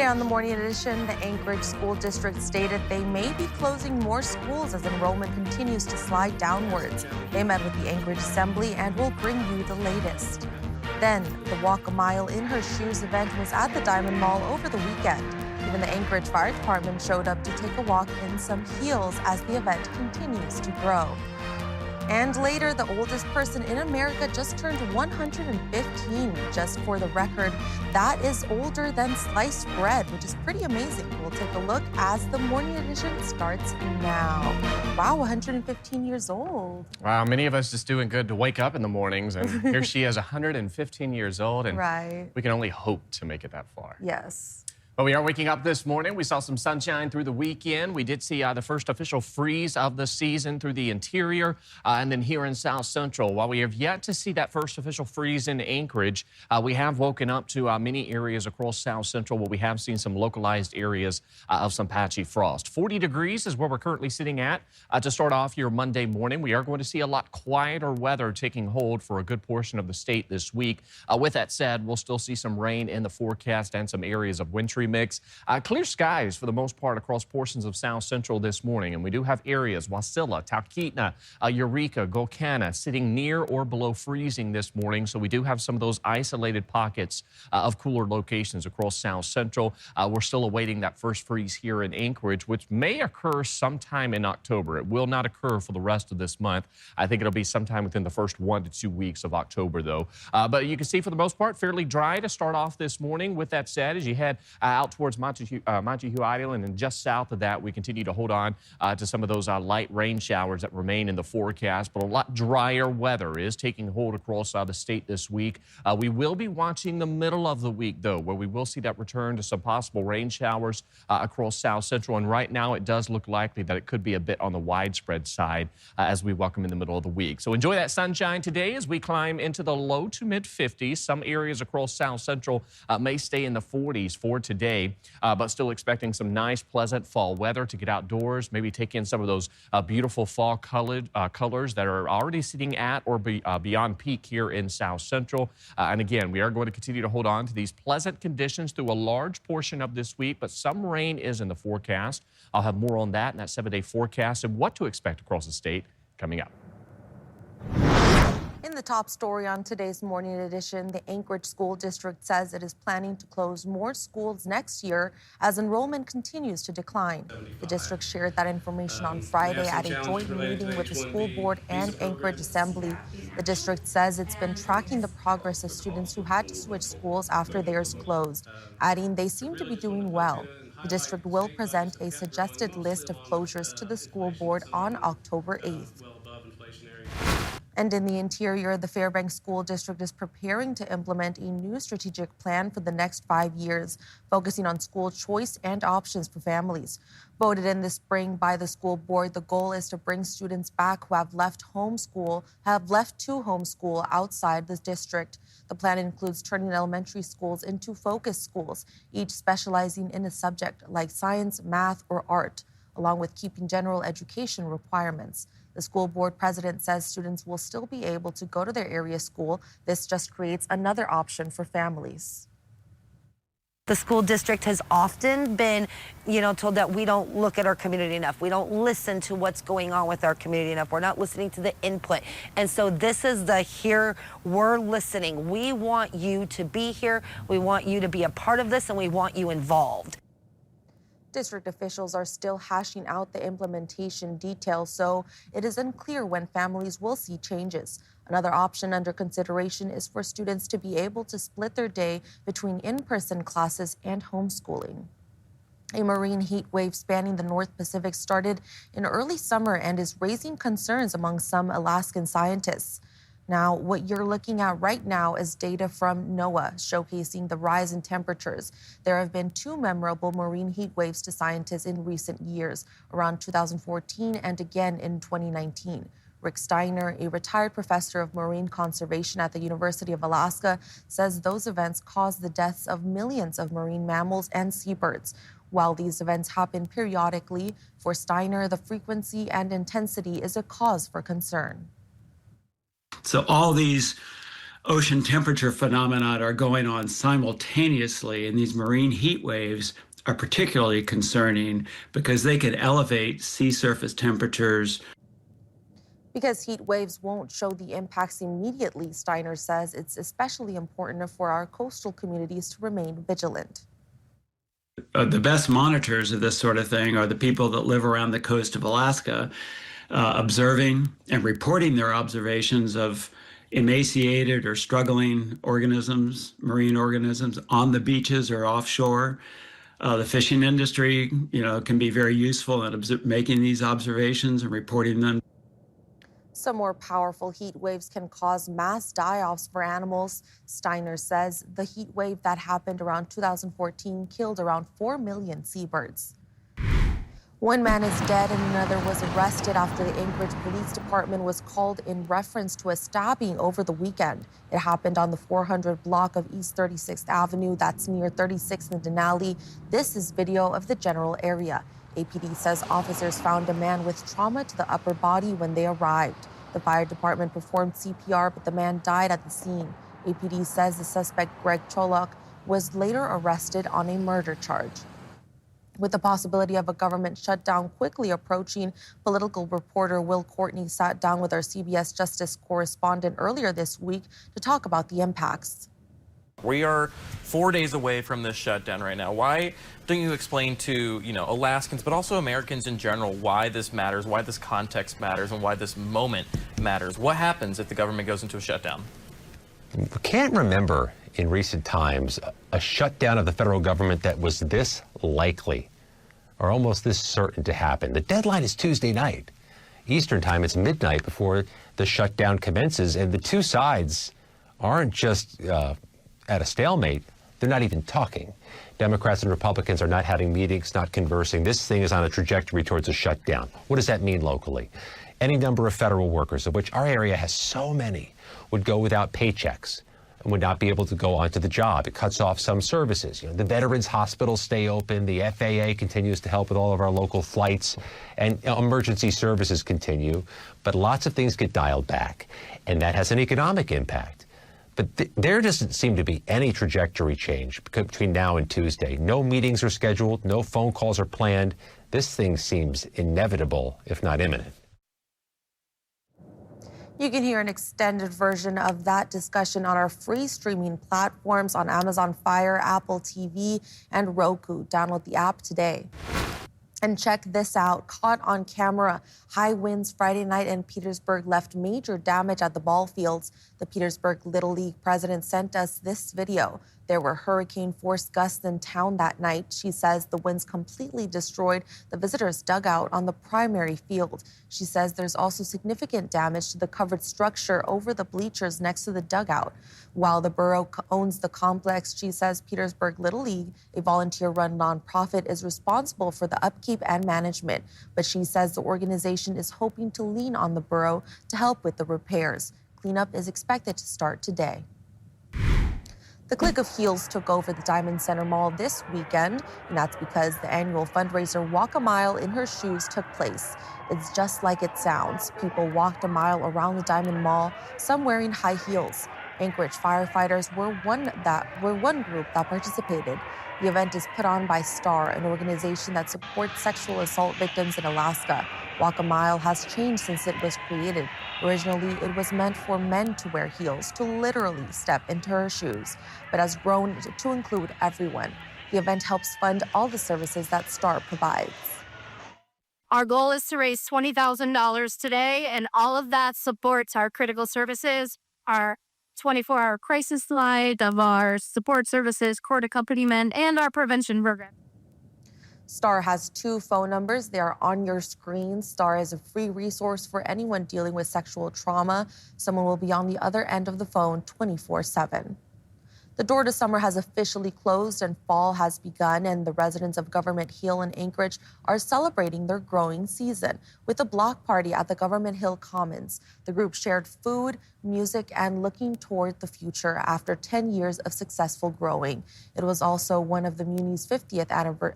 Today on the Morning Edition, the Anchorage School District stated they may be closing more schools as enrollment continues to slide downwards. They met with the Anchorage Assembly and will bring you the latest. Then, the Walk a Mile in Her Shoes event was at the Dimond Mall over the weekend. Even the Anchorage Fire Department showed up to take a walk in some heels as the event continues to grow. And later, the oldest person in America just turned 115. Just for the record, that is older than sliced bread, which is pretty amazing. We'll take a look as the Morning Edition starts now. Wow, 115 years old. Wow, many of us just doing good to wake up in the mornings, and here she is, 115 years old, and we can only hope to make it that far. Yes. Well, we are waking up this morning. We saw some sunshine through the weekend. We did see the first official freeze of the season through the interior and then here in South Central. While we have yet to see that first official freeze in Anchorage, we have woken up to many areas across South Central where we have seen some localized areas of some patchy frost. 40 degrees is where we're currently sitting at to start off your Monday morning. We are going to see a lot quieter weather taking hold for a good portion of the state this week. With that said, we'll still see some rain in the forecast and some areas of wintry mix. Clear skies for the most part across portions of South Central this morning, and we do have areas, Wasilla, Talkeetna, Eureka, Golconda, sitting near or below freezing this morning, so we do have some of those isolated pockets of cooler locations across South Central. We're still awaiting that first freeze here in Anchorage, which may occur sometime in October. It will not occur for the rest of this month. I think it'll be sometime within the first 1 to 2 weeks of October, though. But you can see for the most part, fairly dry to start off this morning. With that said, as you head out towards Montague Island, and just south of that, we continue to hold on to some of those light rain showers that remain in the forecast, but a lot drier weather is taking hold across the state this week. We will be watching the middle of the week, though, where we will see that return to some possible rain showers across South Central, and right now it does look likely that it could be a bit on the widespread side as we welcome in the middle of the week. So enjoy that sunshine today as we climb into the low to mid 50s. Some areas across South Central may stay in the 40s for today. But still expecting some nice, pleasant fall weather to get outdoors, maybe take in some of those beautiful fall colors that are already sitting at or beyond peak here in South Central. And again, we are going to continue to hold on to these pleasant conditions through a large portion of this week, but some rain is in the forecast. I'll have more on that in that 7-day forecast and what to expect across the state coming up. In the top story on today's Morning Edition, the Anchorage School District says it is planning to close more schools next year as enrollment continues to decline. The district shared that information on Friday at a joint meeting with the school board and Anchorage Assembly. The district says it's been tracking the progress of students who had to switch schools after theirs closed, adding they seem to be doing well. The district will present a suggested list of closures to the school board on October 8th. And in the interior, the Fairbanks School District is preparing to implement a new strategic plan for the next 5 years, focusing on school choice and options for families. Voted in this spring by the school board, the goal is to bring students back who have left to homeschool outside the district. The plan includes turning elementary schools into focus schools, each specializing in a subject like science, math, or art, along with keeping general education requirements. The school board president says students will still be able to go to their area school. This just creates another option for families. The school district has often been, told that we don't look at our community enough. We don't listen to what's going on with our community enough. We're not listening to the input. And so this is the here, we're listening. We want you to be here. We want you to be a part of this, and we want you involved. District officials are still hashing out the implementation details, so it is unclear when families will see changes. Another option under consideration is for students to be able to split their day between in-person classes and homeschooling. A marine heat wave spanning the North Pacific started in early summer and is raising concerns among some Alaskan scientists. Now, what you're looking at right now is data from NOAA showcasing the rise in temperatures. There have been 2 memorable marine heat waves to scientists in recent years, around 2014 and again in 2019. Rick Steiner, a retired professor of marine conservation at the University of Alaska, says those events caused the deaths of millions of marine mammals and seabirds. While these events happen periodically, for Steiner, the frequency and intensity is a cause for concern. So all these ocean temperature phenomena are going on simultaneously, and these marine heat waves are particularly concerning because they can elevate sea surface temperatures. Because heat waves won't show the impacts immediately, Steiner says it's especially important for our coastal communities to remain vigilant. The best monitors of this sort of thing are the people that live around the coast of Alaska, observing and reporting their observations of emaciated or struggling organisms, marine organisms on the beaches or offshore. The fishing industry, can be very useful in making these observations and reporting them. Some more powerful heat waves can cause mass die-offs for animals. Steiner says the heat wave that happened around 2014 killed around 4 million seabirds. One man is dead and another was arrested after the Anchorage Police Department was called in reference to a stabbing over the weekend. It happened on the 400 block of East 36th Avenue, that's near 36th and Denali. This is video of the general area. APD says officers found a man with trauma to the upper body when they arrived. The fire department performed CPR, but the man died at the scene. APD says the suspect, Greg Cholok, was later arrested on a murder charge. With the possibility of a government shutdown quickly approaching, political reporter Will Courtney sat down with our CBS Justice correspondent earlier this week to talk about the impacts. We are 4 days away from this shutdown right now. Why don't you explain to, Alaskans, but also Americans in general, why this matters, why this context matters, and why this moment matters? What happens if the government goes into a shutdown? We can't remember in recent times a shutdown of the federal government that was this likely or almost this certain to happen. The deadline is Tuesday night. Eastern time, it's midnight before the shutdown commences, and the two sides aren't just at a stalemate, they're not even talking. Democrats and Republicans are not having meetings, not conversing. This thing is on a trajectory towards a shutdown. What does that mean locally? Any number of federal workers, of which our area has so many, would go without paychecks and would not be able to go onto the job. It cuts off some services. The veterans hospitals stay open. The FAA continues to help with all of our local flights, and emergency services continue. But lots of things get dialed back, and that has an economic impact. But there doesn't seem to be any trajectory change between now and Tuesday. No meetings are scheduled. No phone calls are planned. This thing seems inevitable, if not imminent. You can hear an extended version of that discussion on our free streaming platforms on Amazon Fire, Apple TV, and Roku. Download the app today. And check this out, caught on camera. High winds Friday night in Petersburg left major damage at the ball fields. The Petersburg Little League president sent us this video. There were hurricane-force gusts in town that night. She says the winds completely destroyed the visitors' dugout on the primary field. She says there's also significant damage to the covered structure over the bleachers next to the dugout. While the borough owns the complex, she says Petersburg Little League, a volunteer-run nonprofit, is responsible for the upkeep and management. But she says the organization is hoping to lean on the borough to help with the repairs. Cleanup is expected to start today. The Click of Heels took over the Dimond Mall this weekend, and that's because the annual fundraiser Walk a Mile in Her Shoes took place. It's just like it sounds. People walked a mile around the Dimond Mall, some wearing high heels. Anchorage firefighters were one group that participated. The event is put on by STAR, an organization that supports sexual assault victims in Alaska. Walk a Mile has changed since it was created. Originally, it was meant for men to wear heels, to literally step into her shoes, but has grown to include everyone. The event helps fund all the services that STAR provides. Our goal is to raise $20,000 today, and all of that supports our critical services, our 24-hour crisis line, of our support services, court accompaniment, and our prevention program. STAR has 2 phone numbers. They are on your screen. STAR is a free resource for anyone dealing with sexual trauma. Someone will be on the other end of the phone 24/7. The door to summer has officially closed and fall has begun, and the residents of Government Hill in Anchorage are celebrating their growing season with a block party at the Government Hill Commons. The group shared food, music, and looking toward the future after 10 years of successful growing. It was also one of the Muni's 50th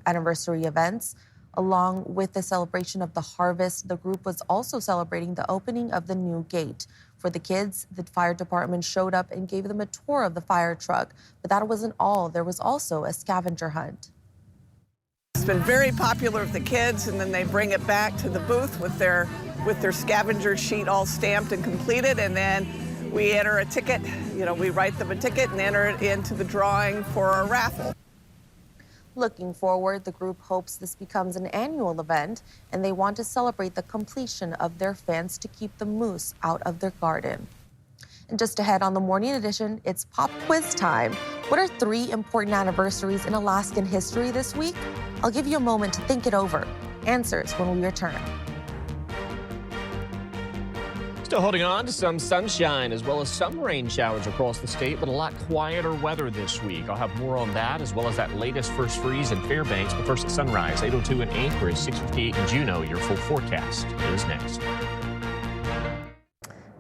anniversary events. Along with the celebration of the harvest, the group was also celebrating the opening of the new gate. For the kids, the fire department showed up and gave them a tour of the fire truck. But that wasn't all. There was also a scavenger hunt. It's been very popular with the kids, and then they bring it back to the booth with their scavenger sheet all stamped and completed, and then we enter a ticket. We write them a ticket and enter it into the drawing for a raffle. Looking forward, the group hopes this becomes an annual event, and they want to celebrate the completion of their fence to keep the moose out of their garden. And just ahead on the morning edition, it's pop quiz time. What are 3 important anniversaries in Alaskan history this week? I'll give you a moment to think it over. Answers when we return. Still holding on to some sunshine as well as some rain showers across the state, but a lot quieter weather this week. I'll have more on that as well as that latest first freeze in Fairbanks. But first at sunrise, 8:02 in Anchorage, 6:58 in Juneau. Your full forecast is next.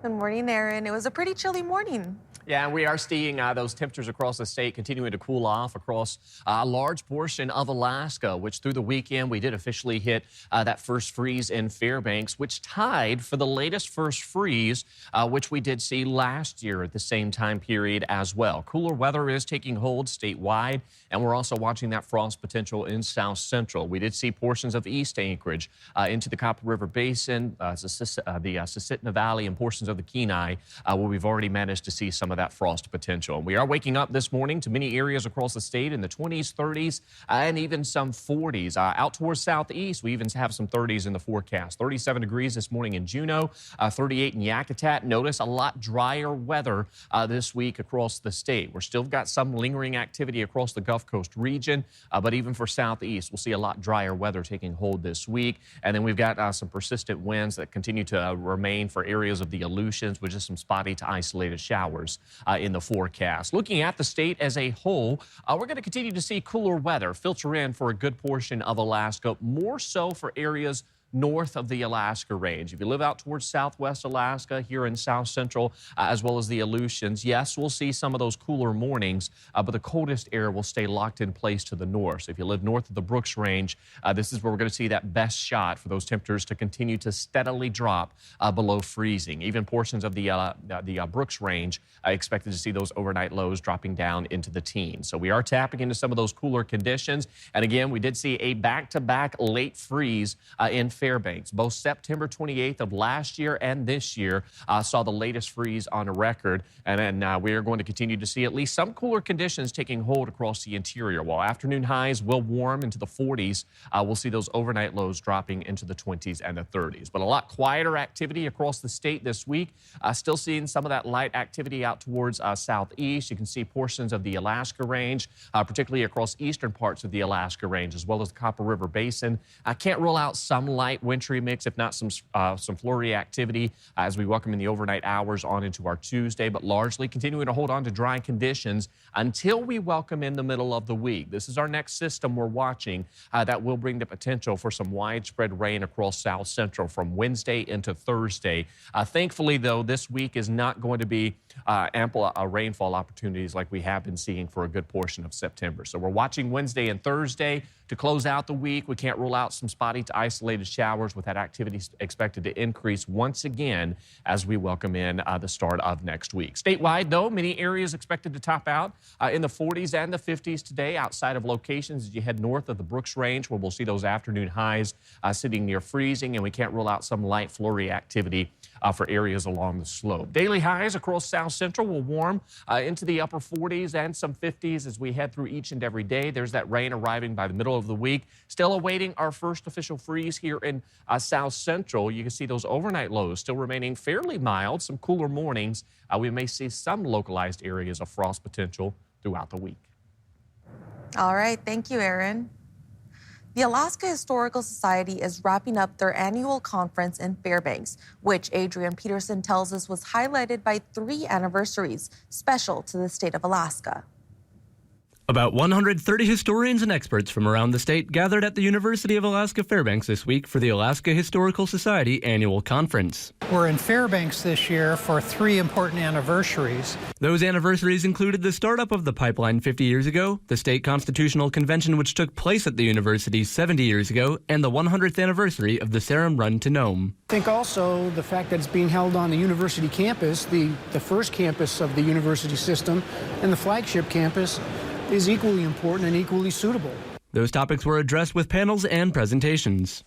Good morning, Aaron. It was a pretty chilly morning. Yeah, we are seeing those temperatures across the state continuing to cool off across a large portion of Alaska, which through the weekend we did officially hit that first freeze in Fairbanks, which tied for the latest first freeze, which we did see last year at the same time period as well. Cooler weather is taking hold statewide, and we're also watching that frost potential in South Central. We did see portions of East Anchorage into the Copper River Basin, the Susitna Valley, and portions of the Kenai, where we've already managed to see some of that frost potential. And we are waking up this morning to many areas across the state in the 20s, 30s, and even some 40s. Out towards southeast, we even have some 30s in the forecast. 37 degrees this morning in Juneau, 38 in Yakutat. Notice a lot drier weather this week across the state. We're still got some lingering activity across the Gulf Coast region, but even for southeast, we'll see a lot drier weather taking hold this week. And then we've got some persistent winds that continue to remain for areas of the Aleutians, with just some spotty to isolated showers in the forecast. Looking at the state as a whole, we're going to continue to see cooler weather filter in for a good portion of Alaska, more so for areas north of the Alaska Range. If you live out towards southwest Alaska, here in South Central, as well as the Aleutians, yes, we'll see some of those cooler mornings, but the coldest air will stay locked in place to the north. So if you live north of the Brooks Range, this is where we're going to see that best shot for those temperatures to continue to steadily drop below freezing. Even portions of the Brooks Range expected to see those overnight lows dropping down into the teens. So we are tapping into some of those cooler conditions. And again, we did see a back-to-back late freeze in Fairbanks. Both September 28th of last year and this year saw the latest freeze on a record. And then we are going to continue to see at least some cooler conditions taking hold across the interior. While afternoon highs will warm into the 40s, we'll see those overnight lows dropping into the 20s and the 30s. But a lot quieter activity across the state this week. Still seeing some of that light activity out towards southeast. You can see portions of the Alaska Range, particularly across eastern parts of the Alaska Range, as well as the Copper River Basin. I can't rule out some light wintry mix, if not some flurry activity as we welcome in the overnight hours on into our Tuesday, but largely continuing to hold on to dry conditions until we welcome in the middle of the week. This is our next system we're watching that will bring the potential for some widespread rain across South Central from Wednesday into Thursday. Thankfully, though, this week is not going to be ample rainfall opportunities like we have been seeing for a good portion of September. So we're watching Wednesday and Thursday to close out the week. We can't rule out some spotty to isolated showers, with that activity expected to increase once again as we welcome in the start of next week. Statewide, though, many areas expected to top out in the 40s and the 50s today, outside of locations as you head north of the Brooks Range, where we'll see those afternoon highs sitting near freezing, and we can't rule out some light flurry activity for areas along the slope. Daily highs across South Central will warm into the upper 40s and some 50s as we head through each and every day. There's that rain arriving by the middle of the week. Still awaiting our first official freeze here in South Central. You can see those overnight lows still remaining fairly mild, some cooler mornings. We may see some localized areas of frost potential throughout the week. All right, thank you, Aaron. The Alaska Historical Society is wrapping up their annual conference in Fairbanks, which Adrian Peterson tells us was highlighted by 3 anniversaries special to the state of Alaska. About 130 historians and experts from around the state gathered at the University of Alaska Fairbanks this week for the Alaska Historical Society annual conference. We're in Fairbanks this year for 3 important anniversaries. Those anniversaries included the startup of the pipeline 50 years ago, the state constitutional convention which took place at the university 70 years ago, and the 100th anniversary of the Serum Run to Nome. I think also the fact that it's being held on the university campus, the first campus of the university system, and the flagship campus, is equally important and equally suitable. Those topics were addressed with panels and presentations.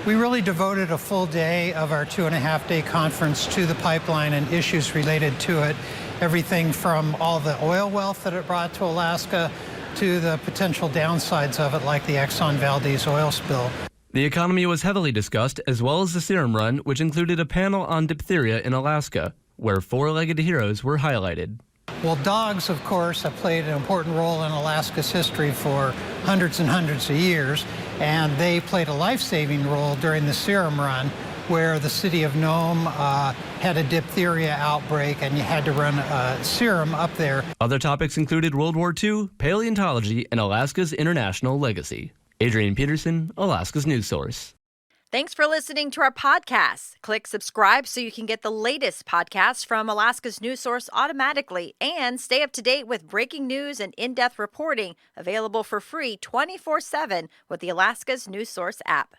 We really devoted a full day of our 2.5-day conference to the pipeline and issues related to it. Everything from all the oil wealth that it brought to Alaska to the potential downsides of it, like the Exxon Valdez oil spill. The economy was heavily discussed, as well as the Serum Run, which included a panel on diphtheria in Alaska, where 4-legged heroes were highlighted. Well, dogs, of course, have played an important role in Alaska's history for hundreds and hundreds of years, and they played a life-saving role during the Serum Run, where the city of Nome had a diphtheria outbreak and you had to run a serum up there. Other topics included World War II, paleontology, and Alaska's international legacy. Adrian Peterson, Alaska's news source. Thanks for listening to our podcast. Click subscribe so you can get the latest podcasts from Alaska's news source automatically and stay up to date with breaking news and in-depth reporting available for free 24/7 with the Alaska's news source app.